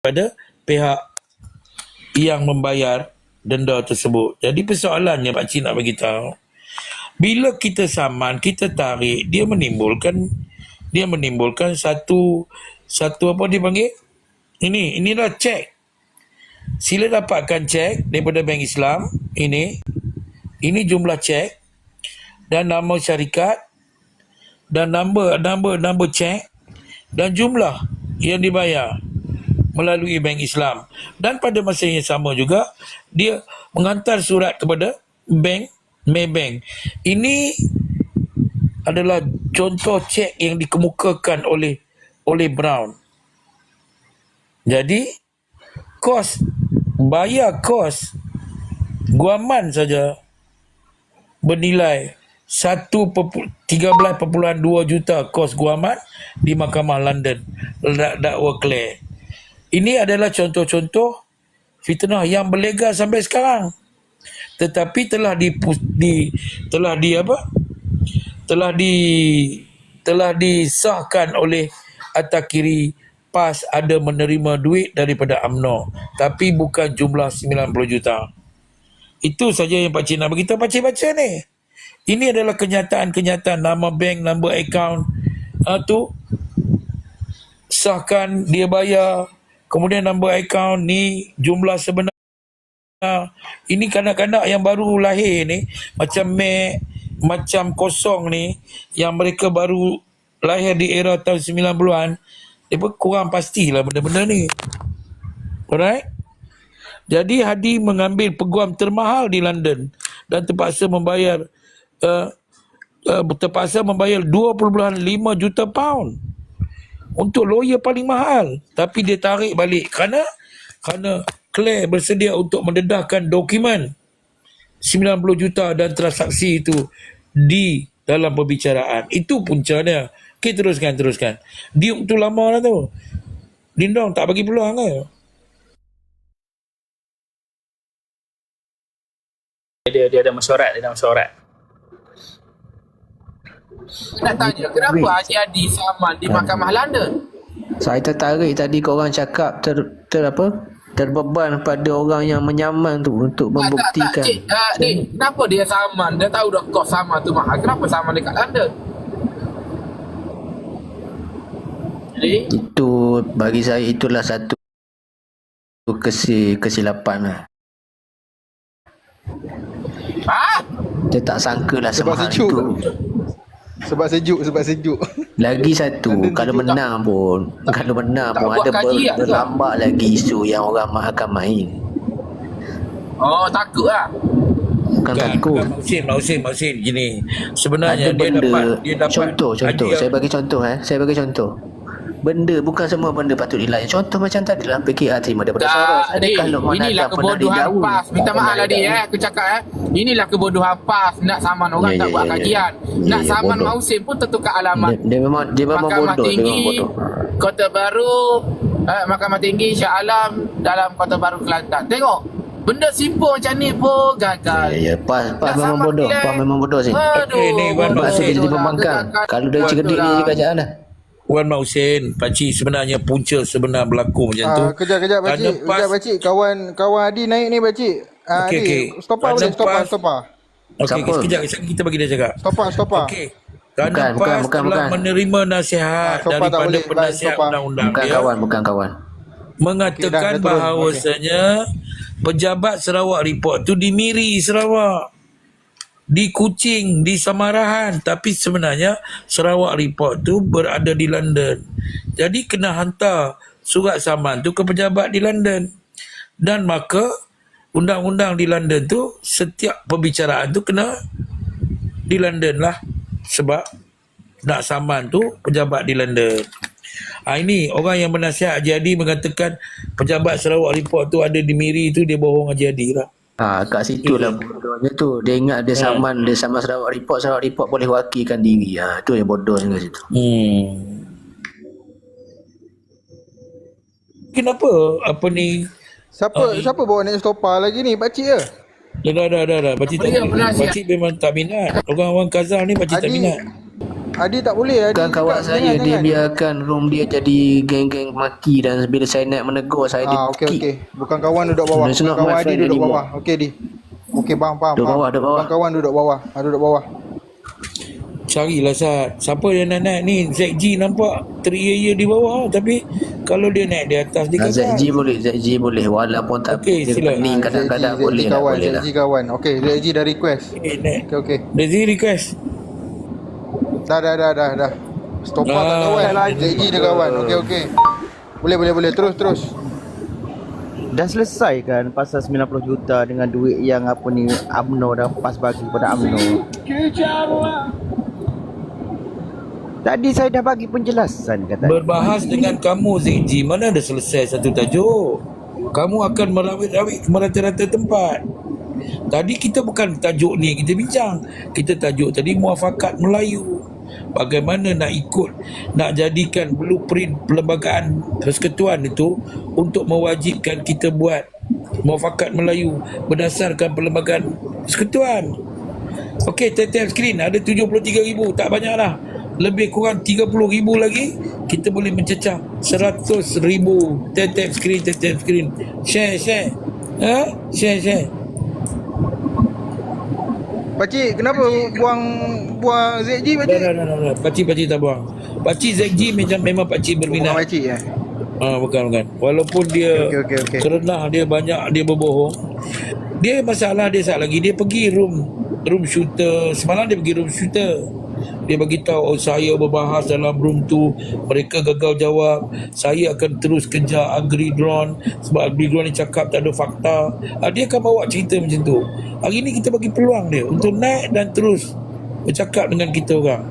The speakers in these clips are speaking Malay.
pada pihak yang membayar denda tersebut. Jadi persoalannya Pak Cik nak bagi tahu, bila kita saman, kita tarik, dia menimbulkan satu apa dia panggil? Inilah cek. Sila dapatkan cek daripada Bank Islam. Ini jumlah cek dan nama syarikat dan nombor cek dan jumlah yang dibayar melalui Bank Islam. Dan pada masa yang sama juga dia menghantar surat kepada Maybank. Ini adalah contoh cek yang dikemukakan oleh Brown. Jadi bayar kos guaman saja bernilai 13.2 juta kos guaman di Mahkamah London, dakwa Clare. Ini adalah contoh-contoh fitnah yang berlegar sampai sekarang, tetapi telah disahkan oleh At-Takiri PAS ada menerima duit daripada UMNO, tapi bukan jumlah 90 juta. Itu saja yang Pak Cik nak beritahu. Pak Cik baca ni. Ini adalah kenyataan nama bank, nombor akaun tu sahkan, dia bayar, kemudian nombor akaun ni jumlah sebenar. Ini kanak-kanak yang baru lahir ni, macam kosong ni, yang mereka baru lahir di era tahun 90-an, dia pun kurang pastilah benda-benda ni. Alright? Jadi Hadi mengambil peguam termahal di London dan terpaksa membayar 20.5 juta pound untuk lawyer paling mahal, tapi dia tarik balik kerana Clare bersedia untuk mendedahkan dokumen 90 juta dan transaksi itu di dalam perbicaraan. Itu puncanya. Okey, teruskan. Diuk tu lama lah tu. Lindong tak bagi peluang ke? Dia ada mesyuarat. Nak tanya, kenapa Haji Hadi saman di Mahkamah London? Saya tertarik tadi korang cakap terbeban pada orang yang menyaman tu untuk membuktikan. Cik, kenapa dia saman? Dia tahu dah kos saman tu mahal. Kenapa saman dekat London? Jadi Itu bagi saya itulah satu kesilapan lah. Dia tak sangka lah semahal itu. Sebab sejuk. Lagi satu, kalau menang pun tak ada buat kaji lah, berlambak lagi isu yang orang akan main. oh, takut lah. Bukan takut. Maksim gini. Sebenarnya Ada dia dapat contoh. Saya bagi contoh. Benda, bukan semua benda patut dilayan. Contoh macam tadi lah, PKR terima daripada Soros. Adakah Luqman Inilah Adam pernah kebodohan didakwa? PAS. Minta maaf lah aku cakap inilah kebodohan PAS. Nak saman orang tak buat kajian. Nak saman bodoh. Mausim pun tentukan alamat. Dia memang Mahkamah bodoh. Tinggi Dia memang bodoh. Kota Baru, Mahkamah Tinggi Shah Alam dalam Kota Baru Kelantan. Tengok, benda simple macam ni pun gagal. Ya, PAS memang sama bodoh. dia. PAS memang bodoh sih. Aduh, ni, Wan Sebab Mausin tu dia jadi pembangkang. Kalau dari cerdik ni kerajaan lah. Wan Mausin, Pakcik sebenarnya punca sebenar berlaku macam tu. Kejap pakcik. Kawan Hadi naik ni pakcik. Okey. Stopper boleh? Stopper. Okey, Siapa? sekejap kita bagi dia cakap. Stopper. Okey. Kerana PAS Bukan. telah menerima nasihat Stopper tak daripada boleh. penasihat Stopper. undang-undang Bukan kawan. mengatakan Okey, dah turun. bahawasanya pejabat Sarawak Report tu di Miri Sarawak, di Kuching, di Samarahan, tapi sebenarnya Sarawak Report tu berada di London. Jadi kena hantar surat saman tu ke pejabat di London. Dan maka undang-undang di London tu setiap perbicaraan tu kena di London lah, sebab nak saman tu pejabat di London. Ini orang yang menasihat Haji Hadi mengatakan pejabat Sarawak Report tu ada di Miri tu, dia bohong Haji Hadi lah. Kat situ lah bodohnya tu. Dia ingat dia saman Sarawak Report boleh wakilkan diri. Tu yang bodohnya kat situ. Kenapa apa ni? Siapa bawa naik stopper lagi ni? Pakcik ke? Dah. Pakcik tak Apa dia minat. penasihat? Pakcik memang tak minat. Orang-orang Kazah ni pakcik tak Hadi- minat. Adi tak boleh. Adi Bukan kawan cakap, saya, dia jangan. biarkan room dia jadi geng-geng maki, dan bila saya nak menegur saya dia Okey kick. okey. Bukan kawan duduk bawah. It's Bukan not kawan my Adi friend duduk anymore. bawah. Okey Di. Okey faham. Duduk bawah, duduk bawah. Bukan kawan duduk bawah. Duduk bawah. Carilah Sat. Siapa yang nak naik ni? ZG nampak teriaya di bawah. Tapi kalau dia naik di atas, dia ZG boleh walaupun tak Okey, sila. pening kadang-kadang ZG boleh lah, kawan. boleh lah. ZG kawan. Okey, ZG dah request. naik. Okey. ZG request. Dah. Stopper tak kawan. ZG dia kawan. Okey. Boleh. Terus. Dah selesai kan pasal 90 juta dengan duit yang apa ni UMNO dah PAS bagi kepada UMNO. Tadi saya dah bagi penjelasan kata. Berbahas dengan kamu ZG, mana ada selesai satu tajuk. Kamu akan merawit-rawit ke merata-rata tempat. Tadi kita bukan tajuk ni kita bincang. Kita tajuk tadi muafakat Melayu. Bagaimana nak jadikan blueprint perlembagaan persekutuan itu untuk mewajibkan kita buat muafakat Melayu berdasarkan perlembagaan persekutuan. Okey, tap skrin ada 73,000, tak banyak lah. Lebih kurang 30,000 lagi kita boleh mencecah 100,000. Tap skrin. Share. Share. Pakcik, kenapa buang ZG pakcik? Dah. Pakcik tak buang. Pakcik ZG memang pakcik berminat. Bukan pakcik ya? Bukan. Walaupun dia Okey. kerenah, dia banyak, dia berbohong. Dia masalah dia sat lagi, dia pergi room shooter. Semalam dia pergi room shooter. Dia bagi tahu, saya berbahas dalam room tu, mereka gagal jawab. Saya akan terus kejar Agridron sebab Agridron ni cakap tak ada fakta. Dia akan bawa cerita macam tu. Hari ni kita bagi peluang dia untuk naik dan terus bercakap dengan kita orang.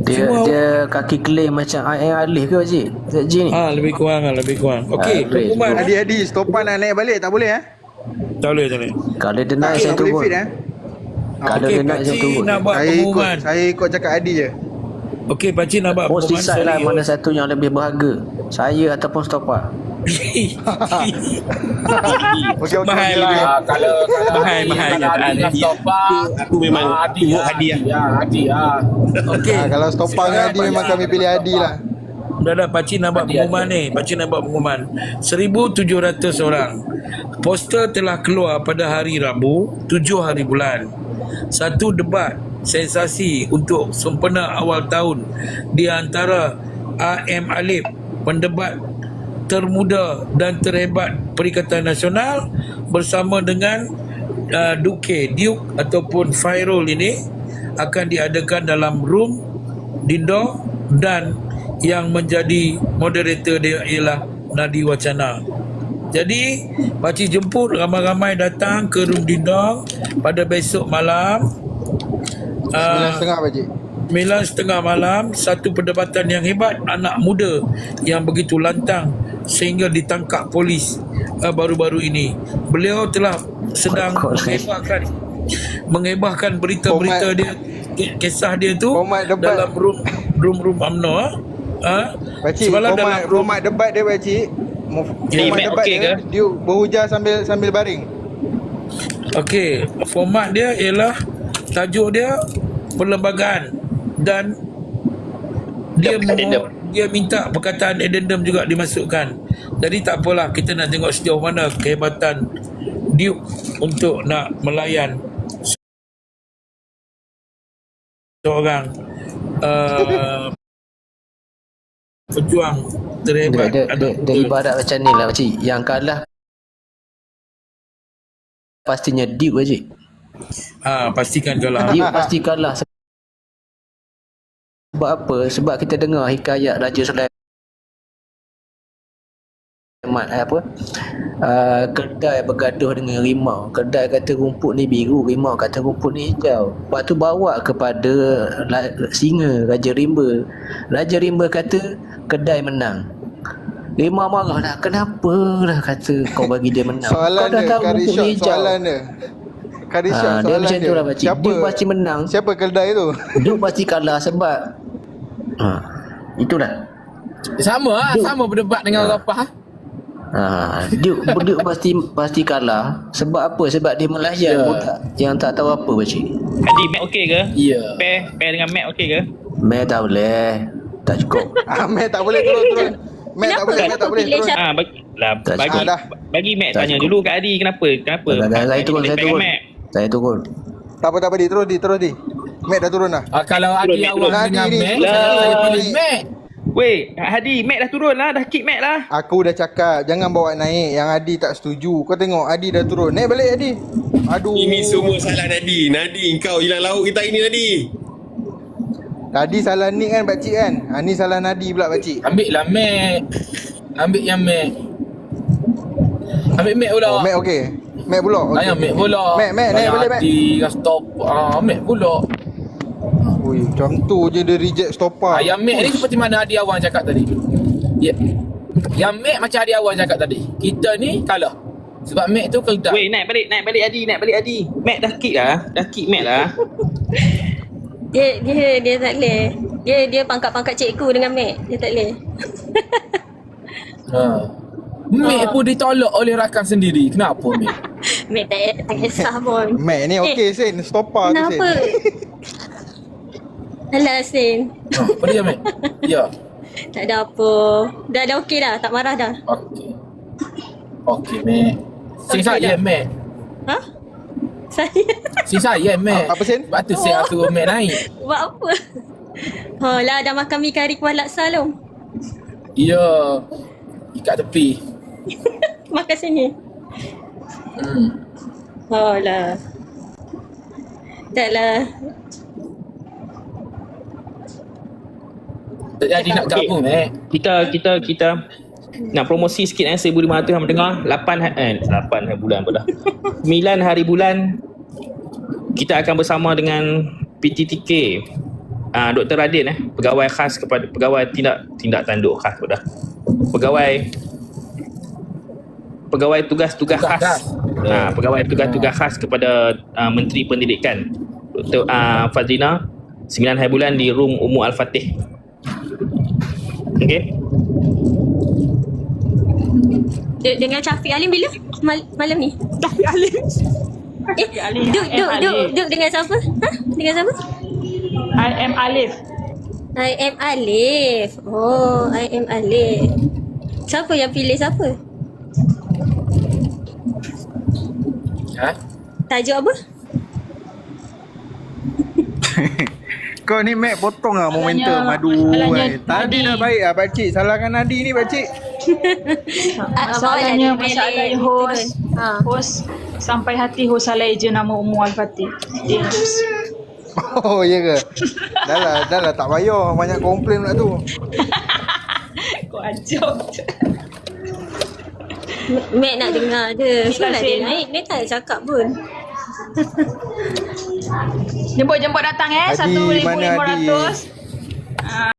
Dia kaki claim macam alih ke pakcik? ZG ni? Lebih kurang. Okey, pengumuman. Adi, stopan nak naik balik tak boleh Tak boleh. Kalau dia naik Tak saya boleh turun. fit Kalau Okey, dia naik saya pakcik turun. nak buat pengumuman. Saya ikut cakap Adi je. Okey, pakcik nak buat Post pengumuman. decide lah mana satu yang lebih berharga, saya ataupun stopper. Okey. Mahal lah. Kalau Mahal. Adi stopper, Aku memang Adi lah. Okey. Kalau stopan Adi memang kami pilih Adi lah. Dah pakcik nak buat pengumuman ni. Pakcik nak buat pengumuman 1,700 orang. Poster telah keluar pada hari Rabu 7 hari bulan. Satu debat sensasi untuk sempena awal tahun di antara AM Alif, pendebat termuda dan terhebat Perikatan Nasional, bersama dengan Duke ataupun Fairul ini akan diadakan dalam room Dindo, dan yang menjadi moderator dia ialah Nadi Wacana. Jadi pakcik jemput ramai-ramai datang ke room Dindo pada besok malam 9.30 pakcik. 9.30 malam. Satu perdebatan yang hebat, anak muda yang begitu lantang sehingga ditangkap polis baru-baru ini. Beliau telah sedang mengebahkan berita-berita dia, kisah dia tu Format debat. dalam room UMNO. Pakcik, format debat dia pakcik. Format Mac debat okey dia, dia berujar sambil baring. Okey, format dia ialah, tajuk dia perlembagaan, dan dia minta perkataan addendum juga dimasukkan. Jadi tak apalah, kita nak tengok sejauh mana kehebatan Duke untuk nak melayan seorang pejuang terhebat. Dia ibarat macam ni lah pakcik. Yang kalah pastinya Duke pakcik. Pastikan kalah. Duke pasti kalah. Sebab apa? Sebab kita dengar hikayat Raja Sulaiman kedai bergaduh dengan rimau. Kedai kata rumput ni biru, rimau kata rumput ni hijau. Lepas tu bawa kepada singa, Raja Rimba. Raja Rimba kata kedai menang. Rimau marah lah, kenapa lah kata kau bagi dia menang. Soalan Kau dah dia, tahu rumput ni hijau. soalan dia. Karishot Dia soalan macam tu lah pakcik. Dia pasti menang. Siapa kedai tu? Dia pasti kalah sebab itulah. Sama berdebat dengan Rapah. Duke pasti kalah. Sebab apa? Sebab dia melayan budak yang tak tahu apa pakcik. Adi, Mac okey ke? Ya. Pair dengan Mac okey ke? Mek tak boleh. Tak cukup. Mek tak boleh turun. Mek tak boleh, Mek tak boleh pilih turun. Syah? Tak cukup. Dah. Bagi Mac Tak tanya cukup. dulu kat Adi kenapa? Saya turun, saya turun. Saya turun. Tak apa, terus di. Mek dah turun dah. Kalau Adi Mac awam turun. dengan Adi ni. Mac, Lah. saya pilih Mac. Weh, Hadi, Mac dah turun lah, dah kick Mac lah. Aku dah cakap jangan bawa naik. Yang Adi tak setuju. Kau tengok Adi dah turun. Naik balik Adi. Aduh. Ini semua salah Nadi. Nadi, kau hilang lauk kita ini Nadi. Tadi salah Nick kan pakcik kan. Ni salah Nadi pula pakcik. Ambil lah Mac. Ambil yang Mac. Ambil Mac pula. Oh, Mac okey. Mac pula. Ayah Mac pula. Mac, naik balik Mac. Adi dah stop. Mac pula. Ui, macam tu je dia reject stopper. Yang Mac ni seperti mana Adi Awang cakap tadi. Ya. Yang Mac macam Adi Awang cakap tadi. Kita ni kalah. Sebab Mac tu keledak. Weh, naik balik Adi. Mac dah kick Mac lah. Dia tak boleh. Dia pangkat-pangkat cikgu dengan Mac. Dia tak boleh. Mac pun ditolak oleh rakan sendiri. Kenapa Mac? Mac tak kisah pun. Mac ni okey Sen, stopper tu Sen. Kenapa? Alah Sin. Apa dia Mac? Ya. Tak ada apa. Dah okey dah. Tak marah dah. Okey Mac. Si Okey saya dah. Mac. Ha? Saya Si saya Mac. Apa, Sen? Sebab tu saya suruh Mac naik. buat apa? Lah dah makan mi kari kuah laksa belum? Ya. Ikat tepi. Makan sini. Lah. Taklah. Tak jadi nak gabung Mac. Kita nak promosi sikit 1,500 yang mendengar 8 bulan pula 9 hari bulan kita akan bersama dengan PTTK Dr. Radin pegawai khas kepada pegawai tindak tanduk khas pada pegawai tugas-tugas khas pegawai tugas-tugas khas kepada Menteri Pendidikan Dr. Fazlina 9 hari bulan di room Ummu Al-Fatih. Okey. Dengan Syafiq Alim bila? Malam ni? Syafiq Alim. Duk dengan siapa? Ha? Dengan siapa? I am Alif. I am Alif. Oh, I am Alif. Siapa yang pilih siapa? Ha? Tajuk apa? Kau ni Mac potong lah momentum. Aduh. Tadi dah baik lah pakcik. Salahkan Nadi ni pakcik. Masalahnya masalah host. Host sampai hati host salah je nama Ummu Al-Fatih. Dia host. Oh ya ke? Dah lah tak payah. Banyak komplain pula tu. Kau ajar. Mac nak dengar je. So lah dia Sin. naik. Dia tak cakap pun. Jemput datang Adi, mana Adi? 1,500.